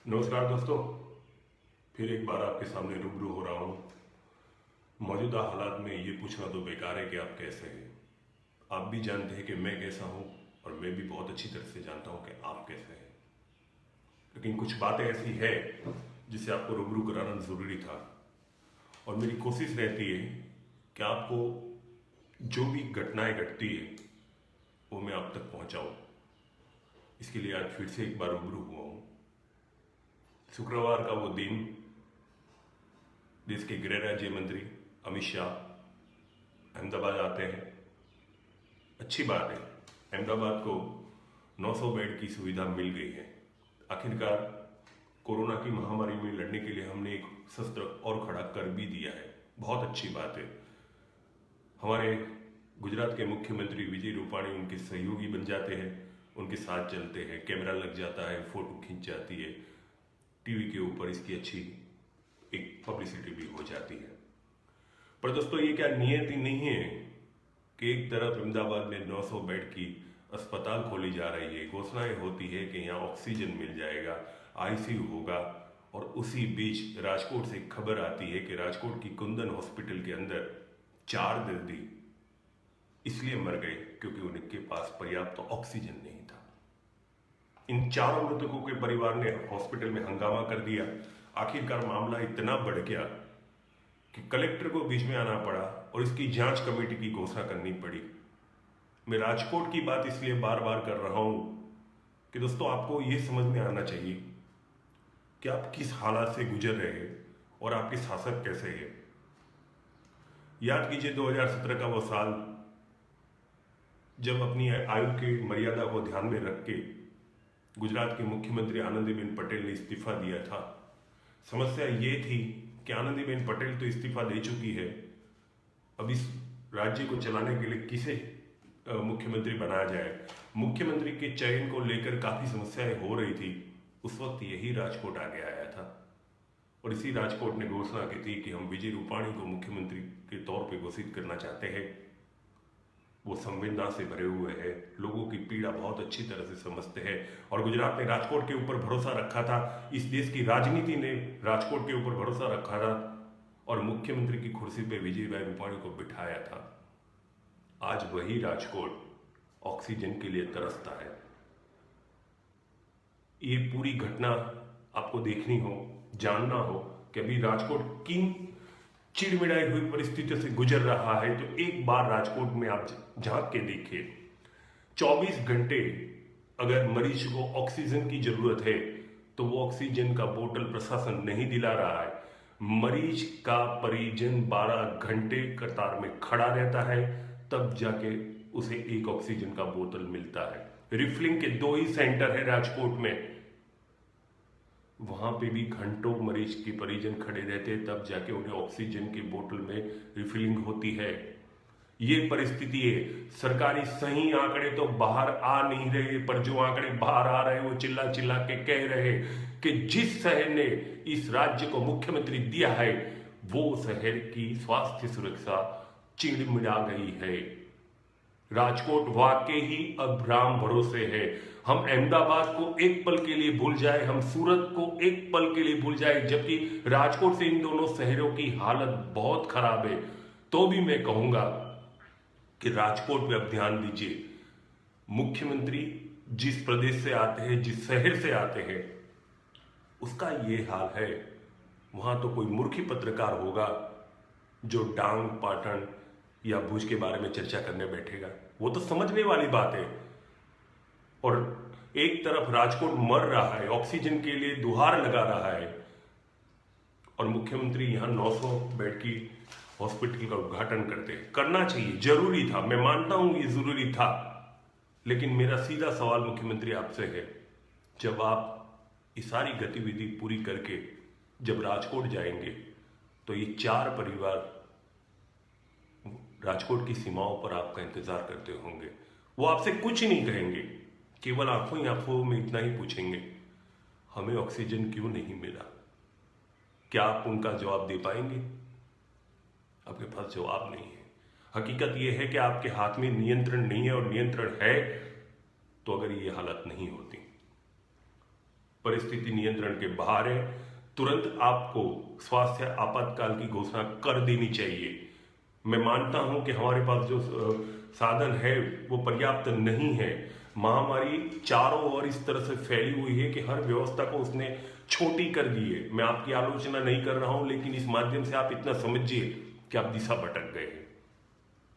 नमस्कार दोस्तों, फिर एक बार आपके सामने रूबरू हो रहा हूँ। मौजूदा हालात में ये पूछना तो बेकार है कि आप कैसे हैं। आप भी जानते हैं कि मैं कैसा हूँ और मैं भी बहुत अच्छी तरह से जानता हूँ कि आप कैसे हैं। लेकिन कुछ बातें ऐसी है जिसे आपको रूबरू कराना ज़रूरी था और मेरी कोशिश रहती है कि आपको जो भी घटनाएं घटती है वो मैं आप तक पहुँचाऊँ। इसके लिए आज फिर से एक बार रूबरू हुआ हूँ। शुक्रवार का वो दिन, देश के गृह राज्य मंत्री अमित शाह अहमदाबाद आते हैं। अच्छी बात है, अहमदाबाद को 900 बेड की सुविधा मिल गई है। आखिरकार कोरोना की महामारी में लड़ने के लिए हमने एक शस्त्र और खड़ा कर भी दिया है। बहुत अच्छी बात है। हमारे गुजरात के मुख्यमंत्री विजय रूपाणी उनके सहयोगी बन जाते हैं, उनके साथ चलते हैं, कैमरा लग जाता है, फोटो खींच जाती है, टीवी के ऊपर इसकी अच्छी एक पब्लिसिटी भी हो जाती है। पर दोस्तों, ये क्या नियति नहीं है कि एक तरफ अहमदाबाद में 900 बेड की अस्पताल खोली जा रही है, घोषणाएं होती है कि यहाँ ऑक्सीजन मिल जाएगा, आईसीयू होगा, और उसी बीच राजकोट से खबर आती है कि राजकोट की कुंदन हॉस्पिटल के अंदर 4 दर्दी इसलिए मर गए क्योंकि उनके पास पर्याप्त ऑक्सीजन नहीं था। इन चारों मृतकों के परिवार ने हॉस्पिटल में हंगामा कर दिया। आखिरकार मामला इतना बढ़ गया कि कलेक्टर को बीच में आना पड़ा और इसकी जांच कमेटी की घोषणा करनी पड़ी। मैं राजकोट की बात इसलिए बार बार कर रहा हूं कि दोस्तों, आपको यह समझ में आना चाहिए कि आप किस हालात से गुजर रहे हैं और आपके शासक कैसे हैं। याद कीजिए 2017 का वो साल जब अपनी आयु की मर्यादा को ध्यान में रख के गुजरात के मुख्यमंत्री आनंदीबेन पटेल ने इस्तीफा दिया था। समस्या ये थी कि आनंदीबेन पटेल तो इस्तीफा दे चुकी है, अब इस राज्य को चलाने के लिए किसे मुख्यमंत्री बनाया जाए। मुख्यमंत्री के चयन को लेकर काफी समस्याएं हो रही थी। उस वक्त यही राजकोट आगे आया था और इसी राजकोट ने घोषणा की थी कि हम विजय रूपाणी को मुख्यमंत्री के तौर पर घोषित करना चाहते हैं। वो संवेदना से भरे हुए हैं, लोगों की पीड़ा बहुत अच्छी तरह से समझते हैं और गुजरात ने राजकोट के ऊपर भरोसा रखा था। इस देश की राजनीति ने राजकोट के ऊपर भरोसा रखा था और मुख्यमंत्री की कुर्सी पे विजय भाई रूपाणी को बिठाया था। आज वही राजकोट ऑक्सीजन के लिए तरसता है। ये पूरी घटना आपको देखनी हो, जानना हो कि अभी राजकोट किन चिड़मिड़ाई हुई परिस्थितियों से गुजर रहा है, तो एक बार राजकोट में आप झांक के देखिए। 24 घंटे अगर मरीज को ऑक्सीजन की जरूरत है तो वो ऑक्सीजन का बोतल प्रशासन नहीं दिला रहा है। मरीज का परिजन 12 घंटे कतार में खड़ा रहता है, तब जाके उसे एक ऑक्सीजन का बोतल मिलता है। रिफिलिंग के 2 ही सेंटर है राजकोट में, वहां पे भी घंटों मरीज के परिजन खड़े रहते हैं, तब जाके उन्हें ऑक्सीजन की बोतल में रिफिलिंग होती है। ये परिस्थिति है। सरकारी सही आंकड़े तो बाहर आ नहीं रहे, पर जो आंकड़े बाहर आ रहे हैं वो चिल्ला चिल्ला के कह रहे हैं कि जिस शहर ने इस राज्य को मुख्यमंत्री दिया है वो शहर की स्वास्थ्य सुरक्षा चिड़मिड़ा गई है। राजकोट वाकई ही अब राम भरोसे है। हम अहमदाबाद को एक पल के लिए भूल जाए, हम सूरत को एक पल के लिए भूल जाए, जबकि राजकोट से इन दोनों शहरों की हालत बहुत खराब है, तो भी मैं कहूंगा कि राजकोट पे अब ध्यान दीजिए। मुख्यमंत्री जिस प्रदेश से आते हैं, जिस शहर से आते हैं, उसका ये हाल है। वहां तो कोई मूर्खी पत्रकार होगा जो डांग, पाटन या भुज के बारे में चर्चा करने बैठेगा। वो तो समझने वाली बात है। और एक तरफ राजकोट मर रहा है, ऑक्सीजन के लिए दुहार लगा रहा है, और मुख्यमंत्री यहां 900 बेड की हॉस्पिटल का उद्घाटन करते हैं। करना चाहिए, जरूरी था, मैं मानता हूं ये जरूरी था। लेकिन मेरा सीधा सवाल मुख्यमंत्री आपसे है, जब आप ये सारी गतिविधि पूरी करके जब राजकोट जाएंगे तो ये 4 परिवार राजकोट की सीमाओं पर आपका इंतजार करते होंगे। वो आपसे कुछ नहीं कहेंगे, केवल आंखों ही आंखों में इतना ही पूछेंगे, हमें ऑक्सीजन क्यों नहीं मिला। क्या आप उनका जवाब दे पाएंगे? आपके पास जवाब नहीं है। हकीकत यह है कि आपके हाथ में नियंत्रण नहीं है, और नियंत्रण है तो अगर ये हालत नहीं होती। परिस्थिति नियंत्रण के बाहर है, तुरंत आपको स्वास्थ्य आपातकाल की घोषणा कर देनी चाहिए। मैं मानता हूं कि हमारे पास जो साधन है वो पर्याप्त नहीं है। महामारी चारों ओर इस तरह से फैली हुई है कि हर व्यवस्था को उसने छोटी कर दी है। मैं आपकी आलोचना नहीं कर रहा हूं, लेकिन इस माध्यम से आप इतना समझिए कि आप दिशा भटक गए हैं।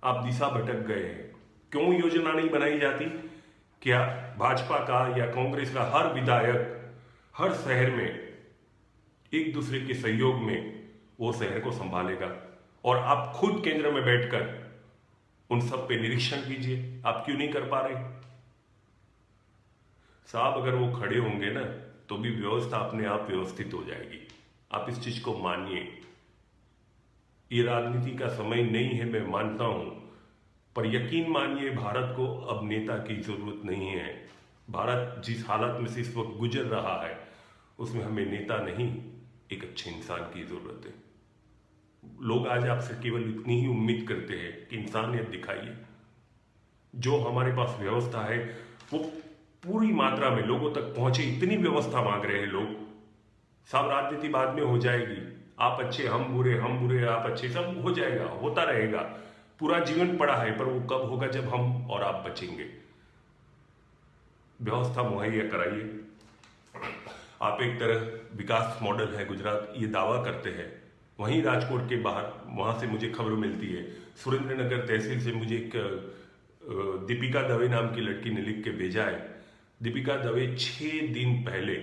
आप दिशा भटक गए हैं। क्यों योजना नहीं बनाई जाती? क्या भाजपा का या कांग्रेस का हर विधायक हर शहर में एक दूसरे के सहयोग में वो शहर को संभालेगा? और आप खुद केंद्र में बैठकर उन सब पे निरीक्षण कीजिए। आप क्यों नहीं कर पा रहे? साहब, अगर वो खड़े होंगे ना तो भी व्यवस्था अपने आप व्यवस्थित हो जाएगी। आप इस चीज को मानिए। ये राजनीति का समय नहीं है, मैं मानता हूं, पर यकीन मानिए भारत को अब नेता की जरूरत नहीं है। भारत जिस हालत में से इस वक्त गुजर रहा है उसमें हमें नेता नहीं, एक अच्छे इंसान की जरूरत है। लोग आज आपसे केवल इतनी ही उम्मीद करते हैं कि इंसानियत दिखाइए। जो हमारे पास व्यवस्था है वो पूरी मात्रा में लोगों तक पहुंचे, इतनी व्यवस्था मांग रहे हैं लोग। सब राजनीति बाद में हो जाएगी, आप अच्छे हम बुरे, हम बुरे आप अच्छे, सब हो जाएगा, होता रहेगा। पूरा जीवन पड़ा है, पर वो कब होगा जब हम और आप बचेंगे। व्यवस्था मुहैया कराइए। आप एक तरह विकास मॉडल है गुजरात, ये दावा करते हैं। वहीं राजकोट के बाहर, वहां से मुझे खबर मिलती है, सुरेंद्रनगर तहसील से मुझे एक दीपिका दवे नाम की लड़की ने लिख के भेजा है। दीपिका दवे 6 दिन पहले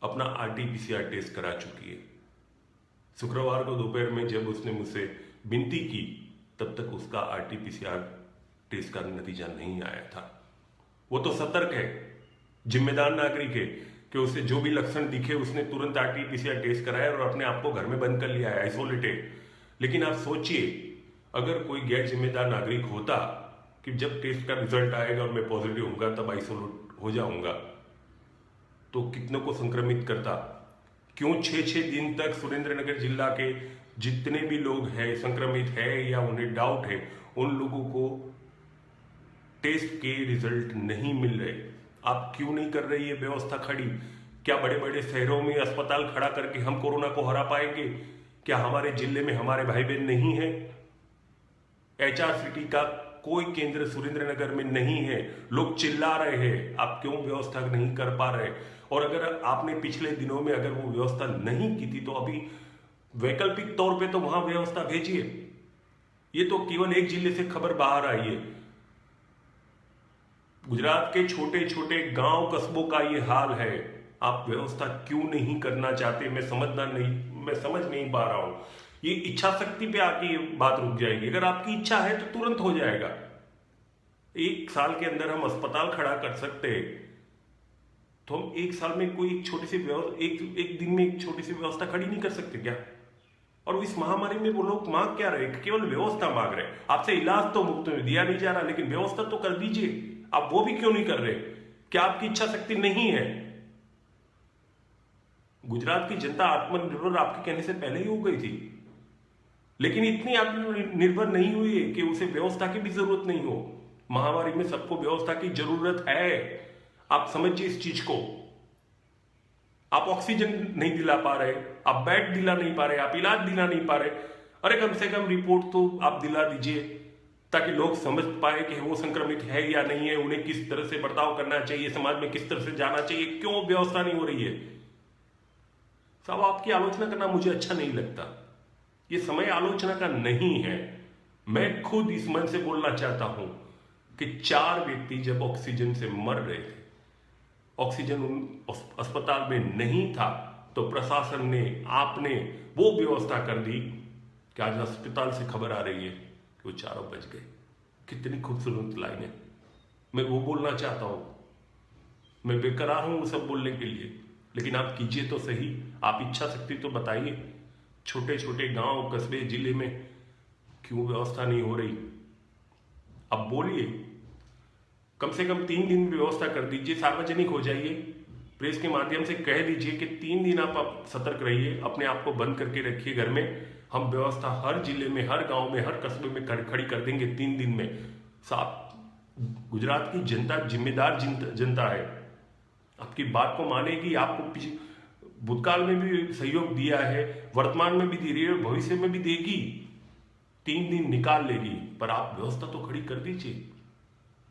अपना RT-PCR टेस्ट करा चुकी है। शुक्रवार को दोपहर में जब उसने मुझसे विनती की तब तक उसका RT-PCR टेस्ट का नतीजा नहीं आया था। वो तो सतर्क है, जिम्मेदार नागरिक है कि उसे जो भी लक्षण दिखे उसने तुरंत RT-PCR टेस्ट कराया और अपने आप को घर में बंद कर लिया है, आइसोलेटेड। लेकिन आप सोचिए, अगर कोई गैर जिम्मेदार नागरिक होता कि जब टेस्ट का रिजल्ट आएगा और मैं पॉजिटिव होऊंगा तब आइसोलेट हो जाऊंगा, तो कितनों को संक्रमित करता। क्यों 6-6 दिन तक सुरेंद्रनगर जिला के जितने भी लोग हैं संक्रमित है या उन्हें डाउट है, उन लोगों को टेस्ट के रिजल्ट नहीं मिल रहे? आप क्यों नहीं कर रही है व्यवस्था खड़ी? क्या बड़े बड़े शहरों में अस्पताल खड़ा करके हम कोरोना को हरा पाएंगे? क्या हमारे जिले में हमारे भाई बहन नहीं है? HRCT का कोई केंद्र सुरेंद्रनगर में नहीं है। लोग चिल्ला रहे हैं, आप क्यों व्यवस्था नहीं कर पा रहे? और अगर आपने पिछले दिनों में अगर वो व्यवस्था नहीं की थी तो अभी वैकल्पिक तौर पे तो वहां व्यवस्था भेजिए। ये तो केवल एक जिले से खबर बाहर आई है। गुजरात के छोटे छोटे गांव कस्बों का ये हाल है। आप व्यवस्था क्यों नहीं करना चाहते? मैं समझ नहीं पा रहा हूं। ये इच्छा शक्ति पे आके ये बात रुक जाएगी। अगर आपकी इच्छा है तो तुरंत हो जाएगा। 1 साल के अंदर हम अस्पताल खड़ा कर सकते हैं, तो हम 1 साल में कोई एक छोटी सी व्यवस्था, एक दिन में एक छोटी सी व्यवस्था खड़ी नहीं कर सकते क्या? और इस महामारी में वो लोग मांग क्या रहे? केवल व्यवस्था मांग रहे। आपसे इलाज तो मुफ्त में दिया नहीं जा रहा, लेकिन व्यवस्था तो कर दीजिए। आप वो भी क्यों नहीं कर रहे? क्या आपकी इच्छा शक्ति नहीं है? गुजरात की जनता आत्मनिर्भर आपके कहने से पहले ही हो गई थी, लेकिन इतनी आत्मनिर्भर नहीं हुई है कि उसे व्यवस्था की भी जरूरत नहीं हो। महामारी में सबको व्यवस्था की जरूरत है। आप समझिए इस चीज को। आप ऑक्सीजन नहीं दिला पा रहे, आप बेड दिला नहीं पा रहे, आप इलाज दिला नहीं पा रहे। अरे कम से कम रिपोर्ट तो आप दिला दीजिए ताकि लोग समझ पाए कि वो संक्रमित है या नहीं है, उन्हें किस तरह से बर्ताव करना चाहिए, समाज में किस तरह से जाना चाहिए। क्यों व्यवस्था नहीं हो रही है? साहब, आपकी आलोचना करना मुझे अच्छा नहीं लगता। ये समय आलोचना का नहीं है। मैं खुद इस मन से बोलना चाहता हूं कि 4 व्यक्ति जब ऑक्सीजन से मर रहे थे, ऑक्सीजन अस्पताल में नहीं था, तो प्रशासन ने, आपने वो व्यवस्था कर दी कि आज अस्पताल से खबर आ रही है कि वो चारों बच गए। कितनी खूबसूरत लाइन है। मैं वो बोलना चाहता हूं। मैं बेकरार हूं वो सब बोलने के लिए, लेकिन आप कीजिए तो सही। आप इच्छा शक्ति तो बताइए। छोटे छोटे गांव, कस्बे, जिले में क्यों व्यवस्था नहीं हो रही? अब बोलिए। कम से कम 3 दिन व्यवस्था कर दीजिए, सार्वजनिक हो जाइए, प्रेस के माध्यम से कह दीजिए कि 3 दिन आप सतर्क रहिए, अपने आप को बंद करके रखिए घर में। हम व्यवस्था हर जिले में, हर गांव में, हर कस्बे में खड़ी कर देंगे 3 दिन में। साफ गुजरात की जनता जिम्मेदार जनता है। आपकी आपकी बात को मानेगी, आपको भूतकाल में भी सहयोग दिया है, वर्तमान में भी दे रही है, भविष्य में भी देगी, 3 दिन निकाल लेगी, पर आप व्यवस्था तो खड़ी कर दीजिए।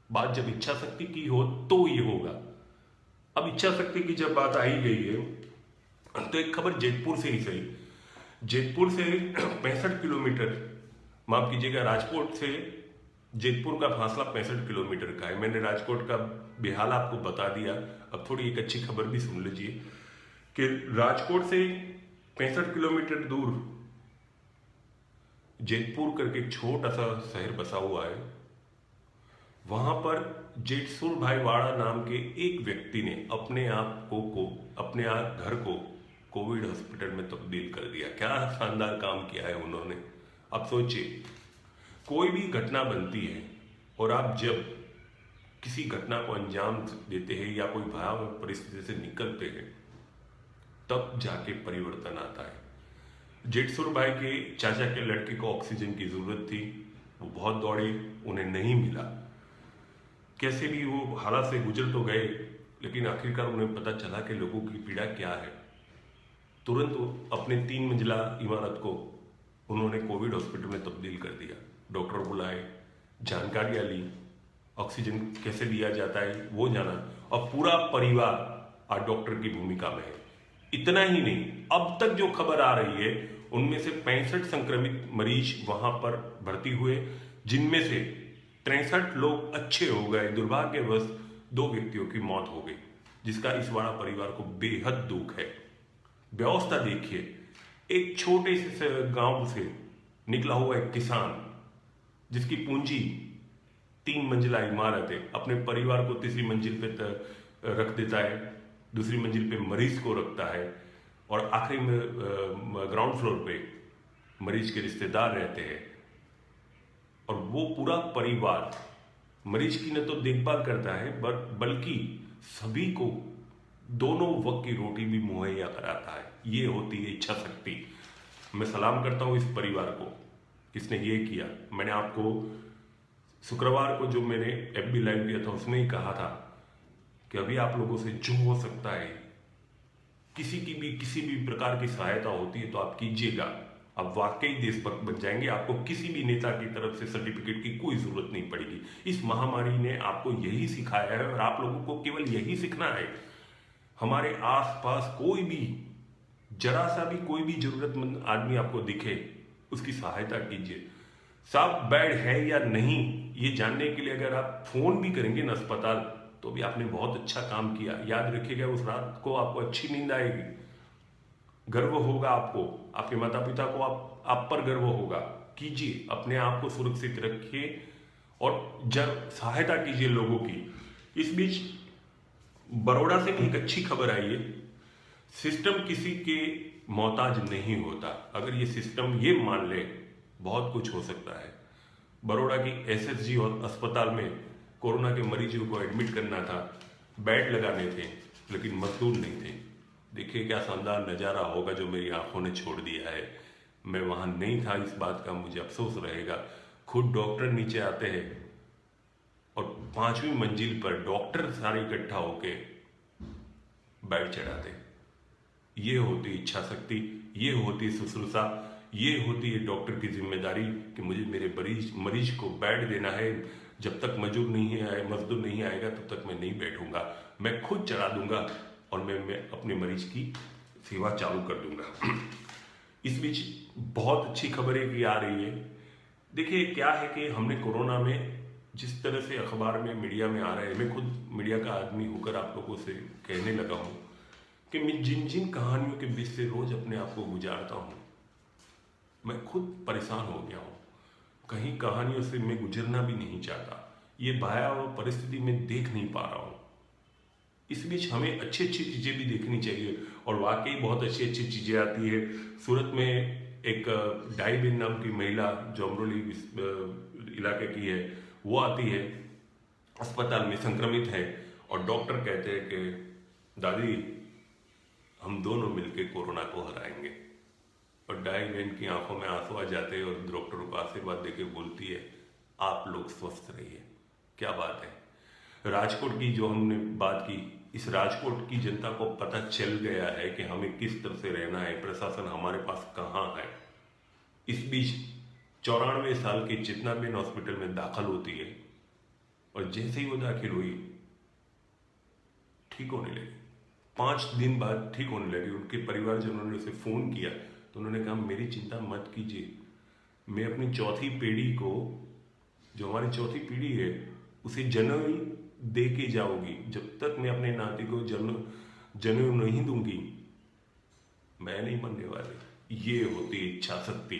बात जब इच्छा शक्ति की हो तो ये होगा। अब इच्छा शक्ति की जब बात आई गई है तो एक खबर जेतपुर से ही सही, जेतपुर से 65 किलोमीटर, माफ कीजिएगा, राजकोट से जेतपुर का फासला 65 किलोमीटर का है। मैंने राजकोट का बेहाल आपको बता दिया। अब थोड़ी एक अच्छी खबर भी सुन लीजिए कि राजकोट से 65 किलोमीटर दूर जेतपुर करके एक छोटा सा शहर बसा हुआ है। वहां पर जेठसुर भाई वाड़ा नाम के एक व्यक्ति ने अपने अपने घर को कोविड हॉस्पिटल में तब्दील कर दिया। क्या शानदार काम किया है उन्होंने। अब सोचिए, कोई भी घटना बनती है और आप जब किसी घटना को अंजाम देते हैं या कोई भयावह परिस्थिति से निकलते हैं, तब जाके परिवर्तन आता है। जेठसुर भाई के चाचा के लड़के को ऑक्सीजन की जरूरत थी, वो बहुत दौड़े, उन्हें नहीं मिला। कैसे भी वो हालात से गुजर तो गए, लेकिन आखिरकार उन्हें पता चला कि लोगों की पीड़ा क्या है। तुरंत अपने 3 मंजिला इमारत को उन्होंने कोविड हॉस्पिटल में तब्दील कर दिया। डॉक्टर बुलाए, जानकारियां ली, ऑक्सीजन कैसे दिया जाता है वो जाना, और पूरा परिवार आज डॉक्टर की भूमिका में है। इतना ही नहीं, अब तक जो खबर आ रही है उनमें से 65 संक्रमित मरीज वहां पर भर्ती हुए, जिनमें से 63 लोग अच्छे हो गए। दुर्भाग्यवश 2 व्यक्तियों की मौत हो गई, जिसका इस वाड़ा परिवार को बेहद दुख है। व्यवस्था देखिए, एक छोटे से गांव से निकला हुआ एक किसान जिसकी पूंजी 3 मंजिला इमारत है, अपने परिवार को तीसरी मंजिल पे रख देता है, दूसरी मंजिल पे मरीज को रखता है, और आखिरी में ग्राउंड फ्लोर पे मरीज के रिश्तेदार रहते हैं। और वो पूरा परिवार मरीज की न तो देखभाल करता है, बल्कि सभी को दोनों वक्त की रोटी भी मुहैया कराता है। ये होती है इच्छा शक्ति। मैं सलाम करता हूं इस परिवार को, किसने ये किया। मैंने आपको शुक्रवार को जो मैंने FB लाइव किया था उसमें ही कहा था कि अभी आप लोगों से जो हो सकता है, किसी भी प्रकार की सहायता होती है तो आप कीजिएगा। आप वाकई देशभक्त बन जाएंगे। आपको किसी भी नेता की तरफ से सर्टिफिकेट की कोई जरूरत नहीं पड़ेगी। इस महामारी ने आपको यही सिखाया है और आप लोगों को केवल यही सीखना है। हमारे आसपास कोई भी, जरा सा भी कोई भी जरूरतमंद आदमी आपको दिखे, उसकी सहायता कीजिए। साफ बेड है या नहीं ये जानने के लिए अगर आप फोन भी करेंगे ना अस्पताल, तो भी आपने बहुत अच्छा काम किया। याद रखिएगा, उस रात को आपको अच्छी नींद आएगी, गर्व होगा आपको, आपके माता पिता को आप पर गर्व होगा। कीजिए, अपने आप को सुरक्षित रखिए और जब सहायता कीजिए लोगों की। इस बीच बड़ौदा से भी एक अच्छी खबर आई है। सिस्टम किसी के मोहताज नहीं होता। अगर ये सिस्टम ये मान ले, बहुत कुछ हो सकता है। बड़ौदा की SSG और अस्पताल में कोरोना के मरीजों को एडमिट करना था, बेड लगाने थे, लेकिन मजदूर नहीं थे। देखिए क्या शानदार नज़ारा होगा जो मेरी आंखों ने छोड़ दिया है। मैं वहां नहीं था, इस बात का मुझे अफसोस रहेगा। खुद डॉक्टर नीचे आते हैं और 5वीं मंजिल पर डॉक्टर सारे इकट्ठा होके बेड चढ़ाते। ये होती इच्छा शक्ति, ये होती शुश्रूषा, ये होती है डॉक्टर की जिम्मेदारी कि मुझे मेरे मरीज को बेड देना है। जब तक मजदूर नहीं आएगा तब तक मैं नहीं बैठूंगा। मैं खुद चढ़ा दूंगा और मैं अपने मरीज की सेवा चालू कर दूंगा। इस बीच बहुत अच्छी खबर एक आ रही है। देखिए क्या है कि हमने कोरोना में जिस तरह से अखबार में, मीडिया में आ रहा है, मैं खुद मीडिया का आदमी होकर आप लोगों से कहने लगा हूं कि मैं जिन कहानियों के बीच से रोज अपने आप को गुजारता हूं, मैं खुद परेशान हो गया हूं। कहीं कहानियों से मैं गुजरना भी नहीं चाहता। ये भयावह परिस्थिति में देख नहीं पा रहा हूं। इस बीच हमें अच्छी अच्छी चीजें भी देखनी चाहिए और वाकई बहुत अच्छी अच्छी चीजें आती है। सूरत में एक डाइबिन नाम की महिला जो अमरोली इलाके की है, वो आती है, अस्पताल में संक्रमित है और डॉक्टर कहते हैं कि दादी हम दोनों मिलकर कोरोना को हराएंगे। और डाइबिन की आंखों में आंसू आ जाते हैं और डॉक्टरों को आशीर्वाद देके बोलती है आप लोग स्वस्थ रहिए। क्या बात है। राजकोट की जो हमने बात की, इस राजकोट की जनता को पता चल गया है कि हमें किस तरह से रहना है, प्रशासन हमारे पास कहाँ है। इस बीच 94 साल की चितनाबेन हॉस्पिटल में दाखिल होती है और जैसे ही वो दाखिल हुई ठीक होने लगी। 5 दिन बाद ठीक होने लगी। उनके परिवारजनों ने उसे फोन किया तो उन्होंने कहा मेरी चिंता मत कीजिए, मैं अपनी चौथी पीढ़ी को, जो हमारी चौथी पीढ़ी है, उसे जनेऊ दे के जाऊंगी। जब तक मैं अपने नाती को जनेऊ नहीं दूंगी मैं नहीं मरने वाली। ये होती इच्छा शक्ति।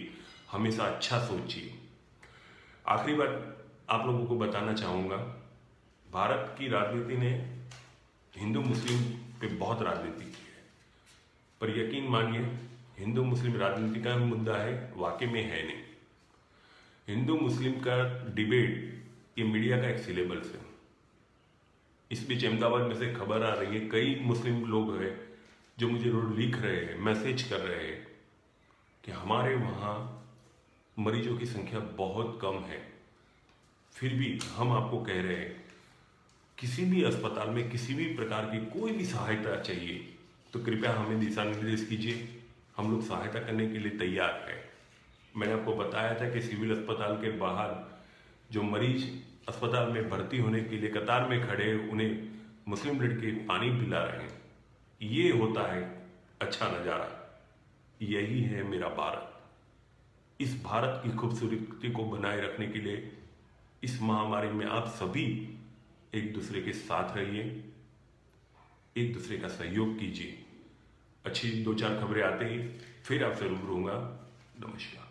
हमेशा अच्छा सोचिए। आखिरी बात आप लोगों को बताना चाहूंगा, भारत की राजनीति ने हिंदू मुस्लिम पे बहुत राजनीति की है, पर यकीन मानिए हिंदू मुस्लिम राजनीति का मुद्दा है, वाकई में है नहीं। हिंदू मुस्लिम का डिबेट ये मीडिया का एक सिलेबस है। इस बीच अहमदाबाद में से खबर आ रही है, कई मुस्लिम लोग हैं जो मुझे रोज लिख रहे हैं, मैसेज कर रहे हैं कि हमारे वहाँ मरीजों की संख्या बहुत कम है, फिर भी हम आपको कह रहे हैं किसी भी अस्पताल में किसी भी प्रकार की कोई भी सहायता चाहिए तो कृपया हमें दिशा निर्देश कीजिए, हम लोग सहायता करने के लिए तैयार हैं। मैंने आपको बताया था कि सिविल अस्पताल के बाहर जो मरीज अस्पताल में भर्ती होने के लिए कतार में खड़े, उन्हें मुस्लिम लड़के पानी पिला रहे हैं। ये होता है अच्छा नज़ारा। यही है मेरा भारत। इस भारत की खूबसूरती को बनाए रखने के लिए इस महामारी में आप सभी एक दूसरे के साथ रहिए, एक दूसरे का सहयोग कीजिए। अच्छी 2-4 खबरें आते ही फिर आपसे रूबरू होऊंगा। नमस्कार।